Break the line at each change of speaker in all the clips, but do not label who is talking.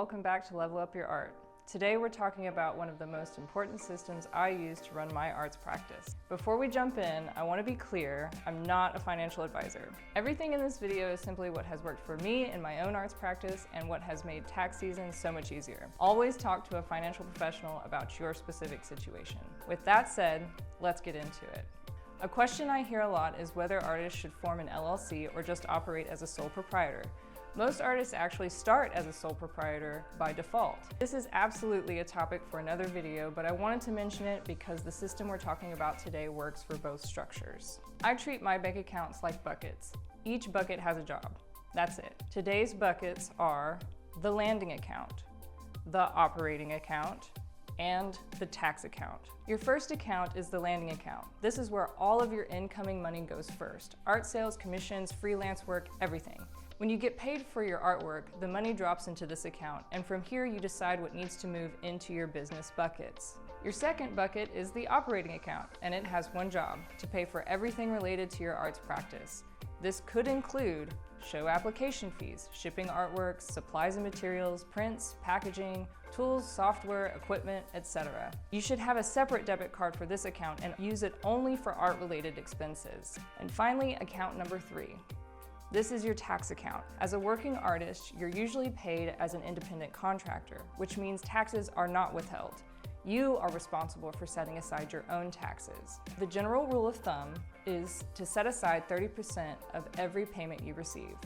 welcome back to Level Up Your Art. Today we're talking about one of the most important systems I use to run my arts practice. Before we jump in, I want to be clear, I'm not a financial advisor. Everything in this video is simply what has worked for me in my own arts practice and what has made tax season so much easier. Always talk to a financial professional about your specific situation. With that said, let's get into it. A question I hear a lot is whether artists should form an LLC or just operate as a sole proprietor. Most artists actually start as a sole proprietor by default. This is absolutely a topic for another video, but I wanted to mention it because the system we're talking about today works for both structures. I treat my bank accounts like buckets. Each bucket has a job. That's it. Today's buckets are the landing account, the operating account, and the tax account. Your first account is the landing account. This is where all of your incoming money goes first. Art sales, commissions, freelance work, everything. When you get paid for your artwork, the money drops into this account, and from here you decide what needs to move into your business buckets. Your second bucket is the operating account, and it has one job: to pay for everything related to your arts practice. This could include show application fees, shipping artworks, supplies and materials, prints, packaging, tools, software, equipment, etc. You should have a separate debit card for this account and use it only for art-related expenses. And finally, account number 3. This is your tax account. As a working artist, you're usually paid as an independent contractor, which means taxes are not withheld. You are responsible for setting aside your own taxes. The general rule of thumb is to set aside 30% of every payment you receive.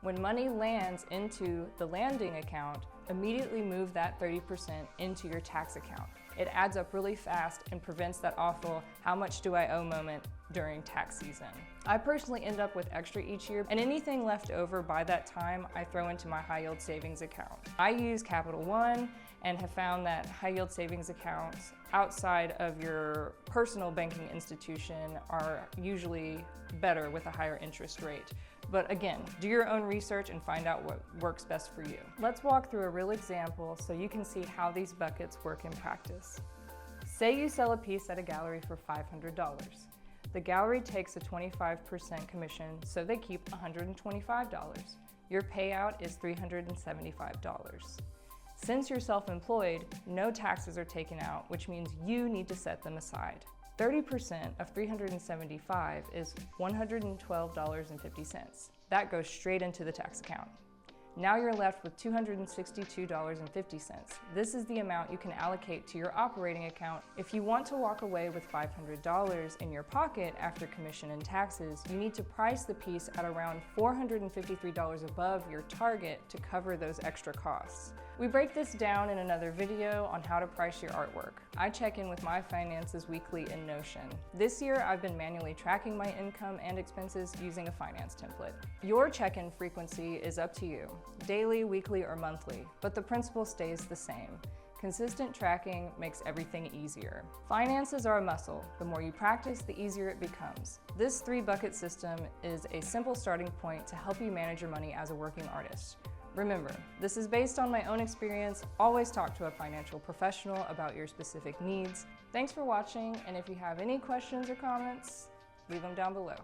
When money lands into the landing account, immediately move that 30% into your tax account. It adds up really fast and prevents that awful "how much do I owe" moment during tax season. I personally end up with extra each year, and anything left over by that time I throw into my high yield savings account. I use Capital One and have found that high yield savings accounts outside of your personal banking institution are usually better with a higher interest rate. But again, do your own research and find out what works best for you. Let's walk through a real example so you can see how these buckets work in practice. Say you sell a piece at a gallery for $500. The gallery takes a 25% commission, so they keep $125. Your payout is $375. Since you're self-employed, no taxes are taken out, which means you need to set them aside. 30% of $375 is $112.50. That goes straight into the tax account. Now you're left with $262.50. This is the amount you can allocate to your operating account. If you want to walk away with $500 in your pocket after commission and taxes, you need to price the piece at around $453 above your target to cover those extra costs. We break this down in another video on how to price your artwork. I check in with my finances weekly in Notion. This year, I've been manually tracking my income and expenses using a finance template. Your check-in frequency is up to you, daily, weekly, or monthly, but the principle stays the same. Consistent tracking makes everything easier. Finances are a muscle. The more you practice, the easier it becomes. This 3-bucket system is a simple starting point to help you manage your money as a working artist. Remember, this is based on my own experience. Always talk to a financial professional about your specific needs. Thanks for watching, and if you have any questions or comments, leave them down below.